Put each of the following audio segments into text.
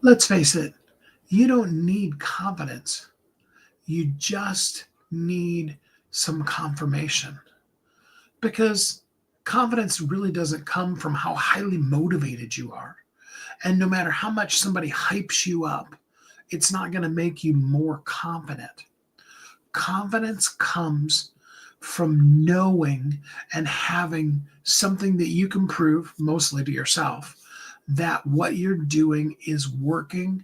Let's face it, you don't need confidence. You just need some confirmation because confidence really doesn't come from how highly motivated you are. And no matter how much somebody hypes you up, it's not going to make you more confident. Confidence comes from knowing and having something that you can prove, mostly to yourself, that what you're doing is working,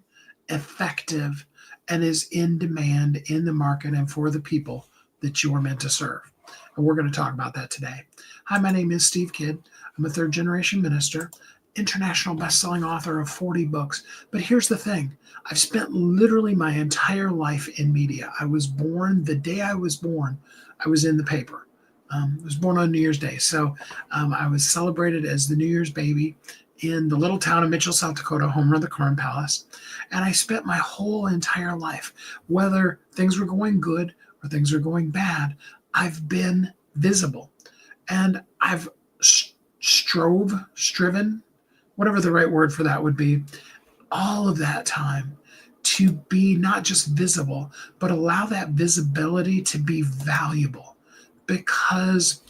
effective, and is in demand in the market and for the people that you are meant to serve. And we're going to talk about that today. Hi, my name is Steve Kidd. I'm a third generation minister, international best-selling author of 40 books. But here's the thing. I've spent literally my entire life in media. I was born, the day I was born, I was in the paper. I was born on New Year's Day. So I was celebrated as the New Year's baby in the little town of Mitchell, South Dakota, home of the Corn Palace. And I spent my whole entire life, whether things were going good or things were going bad, I've been visible. And I've striven, whatever the right word for that would be, all of that time to be not just visible, but allow that visibility to be valuable. Because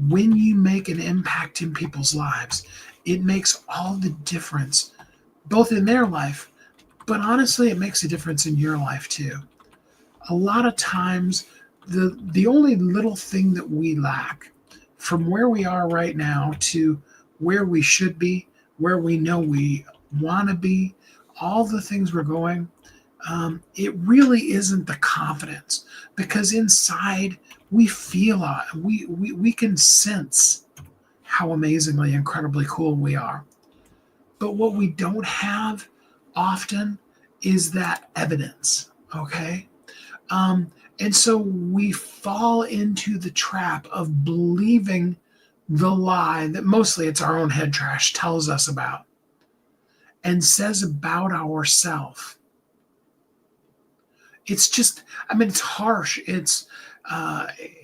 when you make an impact in people's lives, it makes all the difference, both in their life, but honestly, it makes a difference in your life too. A lot of times, the only little thing that we lack from where we are right now to where we should be, where we know we want to be, all the things we're going, it really isn't the confidence, because inside we feel, we can sense how amazingly, incredibly cool we are. But what we don't have often is that evidence, okay? And so we fall into the trap of believing the lie that mostly it's our own head trash tells us about and says about ourselves. It's just, it's harsh. It's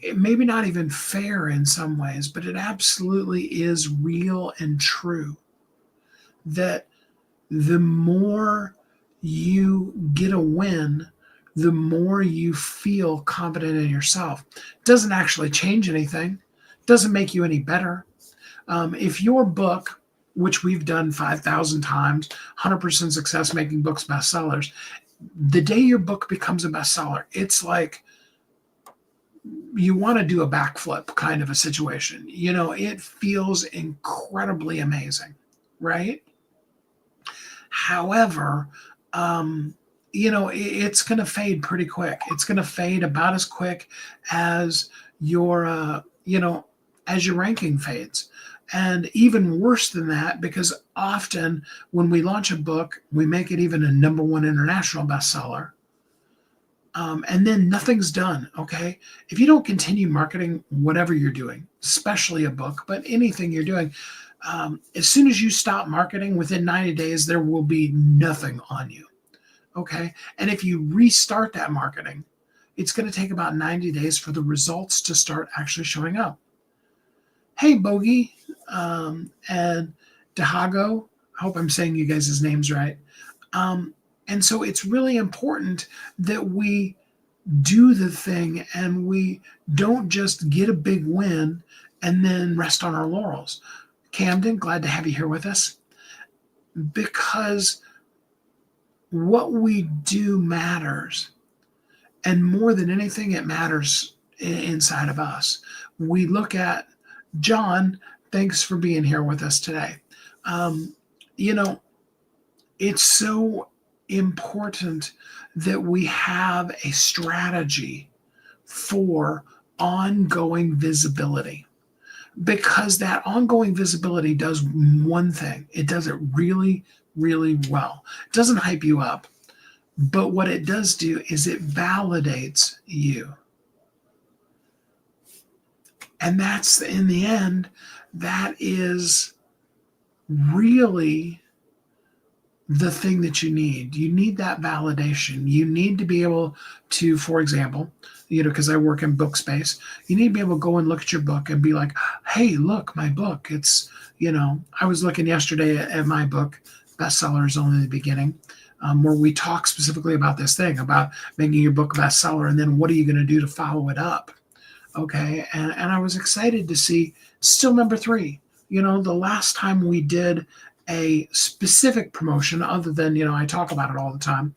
it maybe not even fair in some ways, but it absolutely is real and true that the more you get a win, the more you feel confident in yourself. It doesn't actually change anything. It doesn't make you any better. If your book, which we've done 5,000 times, 100% success making books bestsellers, the day your book becomes a bestseller, it's like you want to do a backflip kind of a situation. It feels incredibly amazing, right? However, it's going to fade pretty quick. It's going to fade about as quick as your ranking fades. And even worse than that, because often when we launch a book, we make it even a #1 international bestseller. And then nothing's done, okay? If you don't continue marketing whatever you're doing, especially a book, but anything you're doing, as soon as you stop marketing, within 90 days, there will be nothing on you, okay? And if you restart that marketing, it's going to take about 90 days for the results to start actually showing up. Hey, Bogey and Dahago, I hope I'm saying you guys' names right. And so it's really important that we do the thing and we don't just get a big win and then rest on our laurels. Camden, glad to have you here with us, because what we do matters. And more than anything, it matters inside of us. We look at John, thanks for being here with us today. It's so important that we have a strategy for ongoing visibility, because that ongoing visibility does one thing. It does it really, really well. It doesn't hype you up, but what it does do is it validates you. And that's, in the end, that is really the thing that you need. You need that validation. You need to be able to, for example, because I work in book space, you need to be able to go and look at your book and be like, hey, look, my book. It's, I was looking yesterday at my book, Bestseller is Only the Beginning. where we talk specifically about this thing, about making your book a bestseller, and then what are you going to do to follow it up? Okay. And I was excited to see still number 3. The last time we did a specific promotion, other than, I talk about it all the time,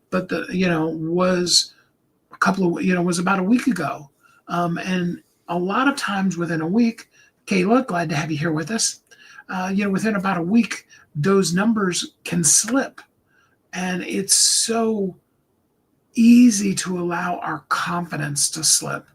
but was a couple of, was about a week ago. And a lot of times within a week, Kayla, glad to have you here with us. Within about a week, those numbers can slip. And it's so easy to allow our confidence to slip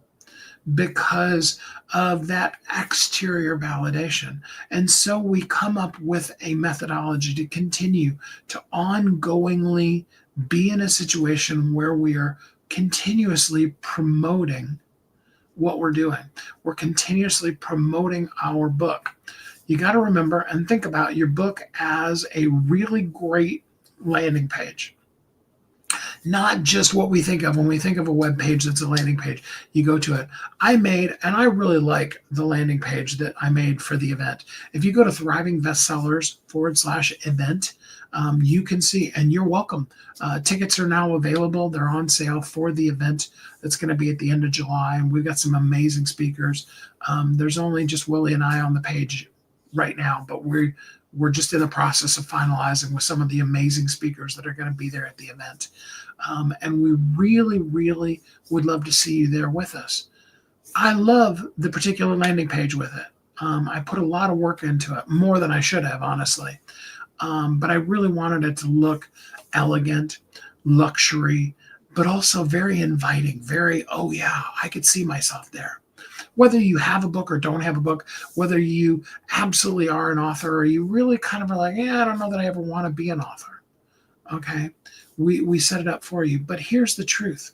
because of that exterior validation. And so we come up with a methodology to continue to ongoingly be in a situation where we are continuously promoting what we're doing. We're continuously promoting our book. You got to remember and think about your book as a really great landing page. Not just what we think of when we think of a web page that's a landing page. You go to it. And I really like the landing page that I made for the event. If you go to thrivingbestsellers/event, you can see, and you're welcome. Tickets are now available. They're on sale for the event that's going to be at the end of July. And we've got some amazing speakers. There's only just Willie and I on the page right now, but we're just in the process of finalizing with some of the amazing speakers that are going to be there at the event. And we really, really would love to see you there with us. I love the particular landing page with it. I put a lot of work into it, more than I should have, honestly. But I really wanted it to look elegant, luxury, but also very inviting, very, oh yeah, I could see myself there. Whether you have a book or don't have a book, whether you absolutely are an author or you really kind of are like, yeah, I don't know that I ever want to be an author. Okay. We set it up for you. But here's the truth.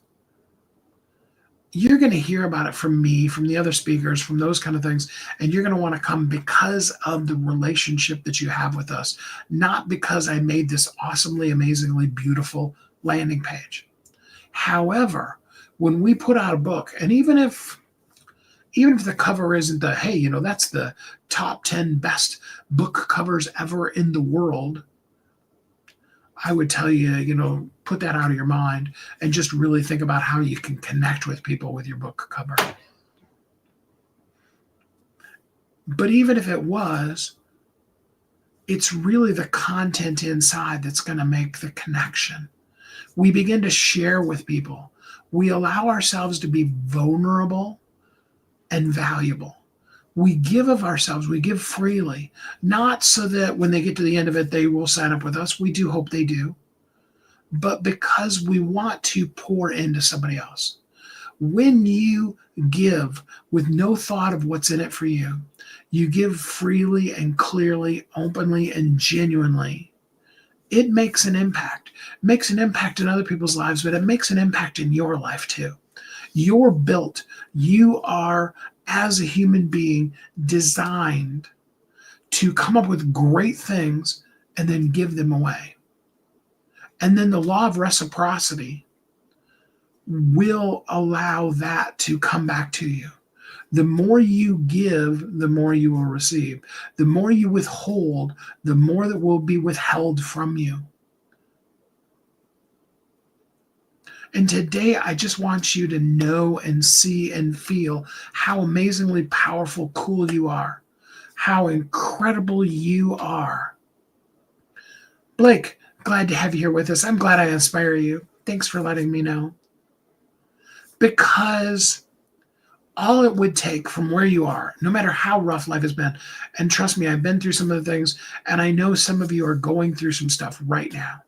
You're going to hear about it from me, from the other speakers, from those kind of things. And you're going to want to come because of the relationship that you have with us, not because I made this awesomely, amazingly beautiful landing page. However, when we put out a book, and even if the cover isn't hey, that's the top 10 best book covers ever in the world, I would tell you, put that out of your mind and just really think about how you can connect with people with your book cover. But even if it was, it's really the content inside that's going to make the connection. We begin to share with people. We allow ourselves to be vulnerable and valuable. We give of ourselves, we give freely, not so that when they get to the end of it, they will sign up with us. We do hope they do, but because we want to pour into somebody else. When you give with no thought of what's in it for you, you give freely and clearly, openly and genuinely, it makes an impact. It makes an impact in other people's lives, but it makes an impact in your life too. You're built. You are, as a human being, designed to come up with great things and then give them away. And then the law of reciprocity will allow that to come back to you. The more you give, the more you will receive. The more you withhold, the more that will be withheld from you. And today, I just want you to know and see and feel how amazingly powerful, cool you are, how incredible you are. Blake, glad to have you here with us. I'm glad I inspire you. Thanks for letting me know. Because all it would take from where you are, no matter how rough life has been, and trust me, I've been through some of the things, and I know some of you are going through some stuff right now.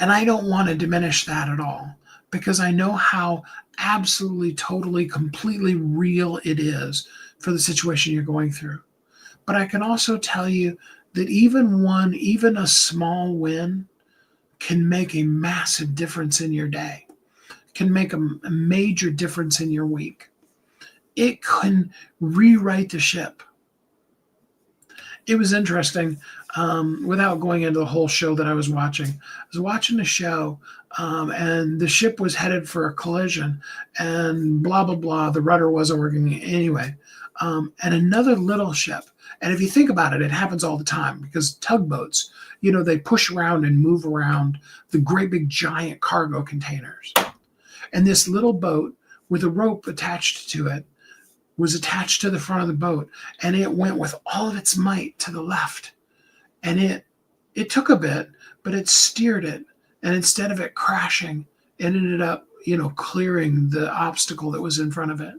And I don't want to diminish that at all, because I know how absolutely, totally, completely real it is for the situation you're going through. But I can also tell you that even a small win can make a massive difference in your day, can make a major difference in your week. It can rewrite the ship. It was interesting, without going into the whole show that I was watching. I was watching the show, and the ship was headed for a collision, and blah, blah, blah. The rudder wasn't working anyway. And another little ship, And if you think about it, it happens all the time because tugboats, you know, they push around and move around the great big giant cargo containers. And this little boat with a rope attached to it was attached to the front of the boat, and it went with all of its might to the left. And it took a bit, but it steered it. And instead of it crashing, it ended up, you know, clearing the obstacle that was in front of it.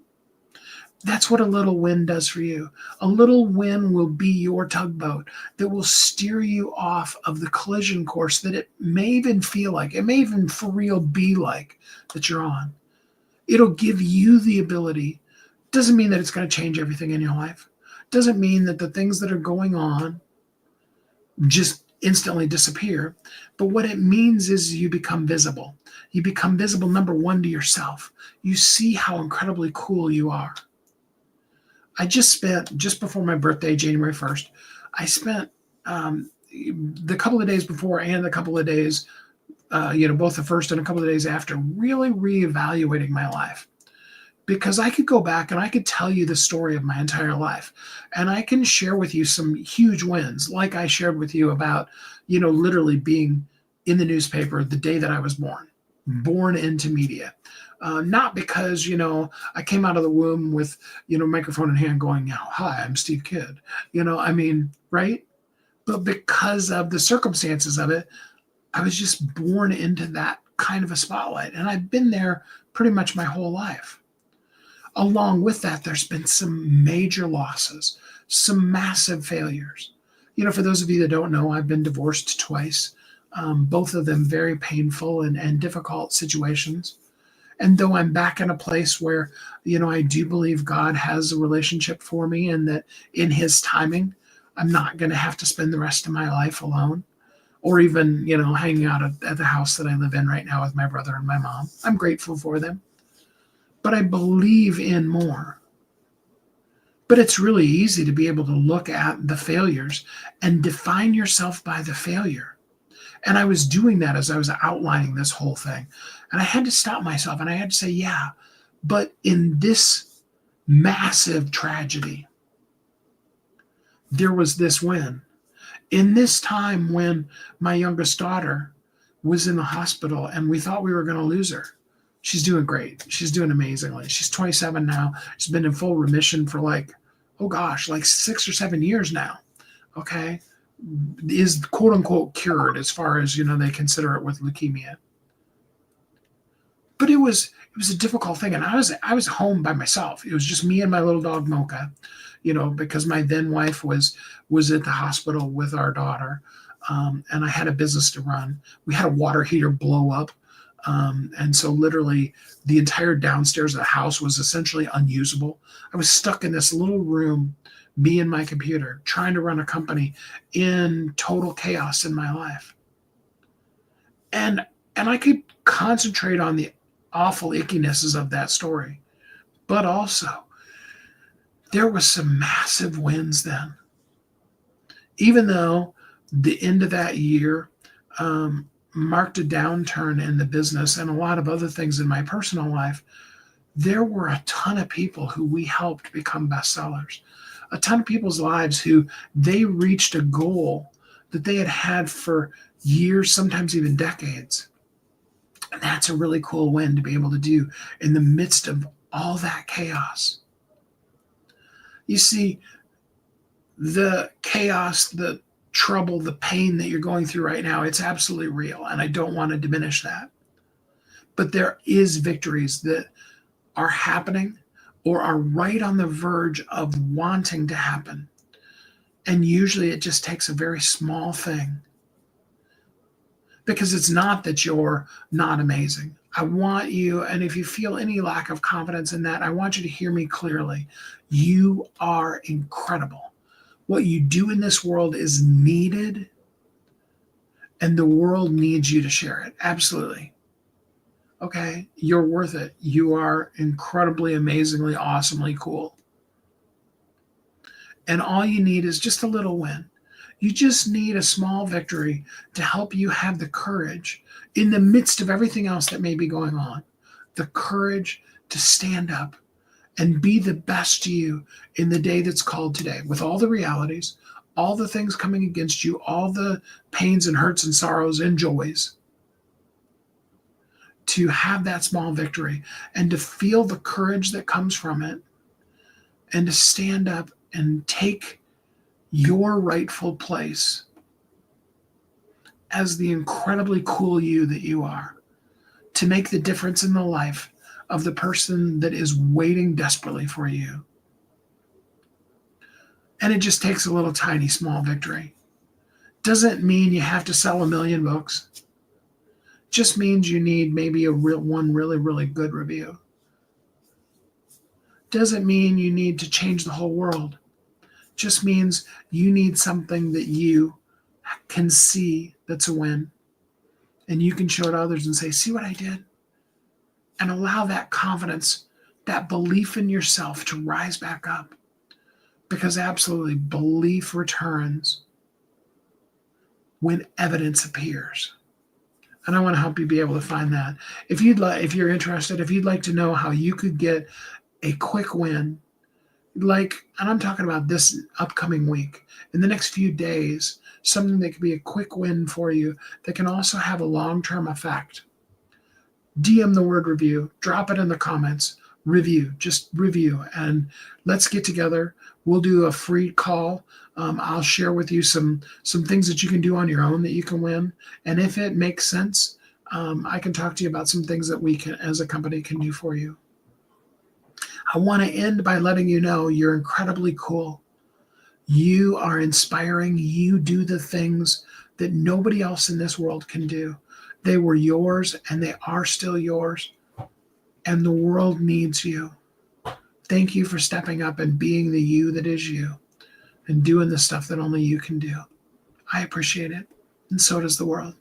That's what a little wind does for you. A little wind will be your tugboat that will steer you off of the collision course that it may even feel like, it may even for real be like that you're on. It'll give you the ability. Doesn't mean that it's going to change everything in your life. Doesn't mean that the things that are going on just instantly disappear. But what it means is you become visible. You become visible, number one, to yourself. You see how incredibly cool you are. I just before my birthday, January 1st, I spent the couple of days before and the couple of days, both the first and a couple of days after, really reevaluating my life. Because I could go back and I could tell you the story of my entire life. And I can share with you some huge wins, like I shared with you about, you know, literally being in the newspaper the day that I was born into media. Not because, you know, I came out of the womb with, you know, microphone in hand going, hi, I'm Steve Kidd. You know, I mean, right? But because of the circumstances of it, I was just born into that kind of a spotlight. And I've been there pretty much my whole life. Along with that, there's been some major losses, some massive failures. You know, for those of you that don't know, I've been divorced twice, both of them very painful and difficult situations. And though I'm back in a place where, you know, I do believe God has a relationship for me and that in his timing, I'm not going to have to spend the rest of my life alone or even, you know, hanging out at the house that I live in right now with my brother and my mom. I'm grateful for them. But I believe in more. But it's really easy to be able to look at the failures and define yourself by the failure. And I was doing that as I was outlining this whole thing. And I had to stop myself and I had to say, yeah, but in this massive tragedy, there was this win. In this time when my youngest daughter was in the hospital and we thought we were going to lose her, she's doing great. She's doing amazingly. She's 27 now. She's been in full remission for like 6 or 7 years now. Okay. Is quote unquote cured as far as, you know, they consider it with leukemia. But it was a difficult thing. And I was home by myself. It was just me and my little dog Mocha, you know, because my then wife was at the hospital with our daughter. And I had a business to run. We had a water heater blow up. And so literally the entire downstairs of the house was essentially unusable. I was stuck in this little room, me and my computer, trying to run a company in total chaos in my life. And I could concentrate on the awful ickinesses of that story. But also, there was some massive wins then. Even though the end of that year marked a downturn in the business and a lot of other things in my personal life, there were a ton of people who we helped become bestsellers. A ton of people's lives who they reached a goal that they had had for years, sometimes even decades. And that's a really cool win to be able to do in the midst of all that chaos. You see, the chaos, the trouble, the pain that you're going through right now, it's absolutely real. And I don't want to diminish that. But there is victories that are happening or are right on the verge of wanting to happen. And usually it just takes a very small thing. Because it's not that you're not amazing. I want you, and if you feel any lack of confidence in that, I want you to hear me clearly. You are incredible. What you do in this world is needed, and the world needs you to share it. Absolutely. Okay? You're worth it. You are incredibly, amazingly, awesomely cool. And all you need is just a little win. You just need a small victory to help you have the courage in the midst of everything else that may be going on, the courage to stand up and be the best you in the day that's called today, with all the realities, all the things coming against you, all the pains and hurts and sorrows and joys, to have that small victory and to feel the courage that comes from it, and to stand up and take your rightful place as the incredibly cool you that you are, to make the difference in the life of the person that is waiting desperately for you. And it just takes a little tiny small victory. Doesn't mean you have to sell 1,000,000 books. Just means you need maybe one really, really good review. Doesn't mean you need to change the whole world. Just means you need something that you can see that's a win. And you can show it to others and say, see what I did? And allow that confidence, that belief in yourself to rise back up. Because absolutely, belief returns when evidence appears. And I want to help you be able to find that. If you're interested, if you'd like to know how you could get a quick win, and I'm talking about this upcoming week, in the next few days, something that could be a quick win for you that can also have a long-term effect. DM the word review, drop it in the comments, just review, and let's get together. We'll do a free call. I'll share with you some things that you can do on your own that you can win. And if it makes sense, I can talk to you about some things that we can, as a company, can do for you. I want to end by letting you know you're incredibly cool. You are inspiring. You do the things that nobody else in this world can do. They were yours and they are still yours. And the world needs you. Thank you for stepping up and being the you that is you and doing the stuff that only you can do. I appreciate it. And so does the world.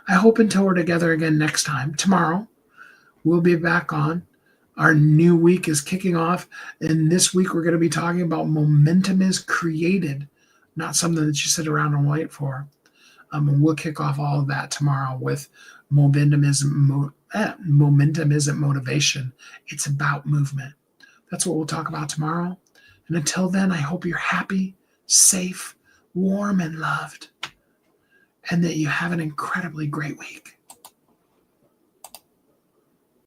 I hope until we're together again next time, tomorrow, we'll be back on. Our new week is kicking off. And this week we're going to be talking about momentum is created, not something that you sit around and wait for. And we'll kick off all of that tomorrow with momentum isn't motivation. It's about movement. That's what we'll talk about tomorrow. And until then, I hope you're happy, safe, warm, and loved, and that you have an incredibly great week.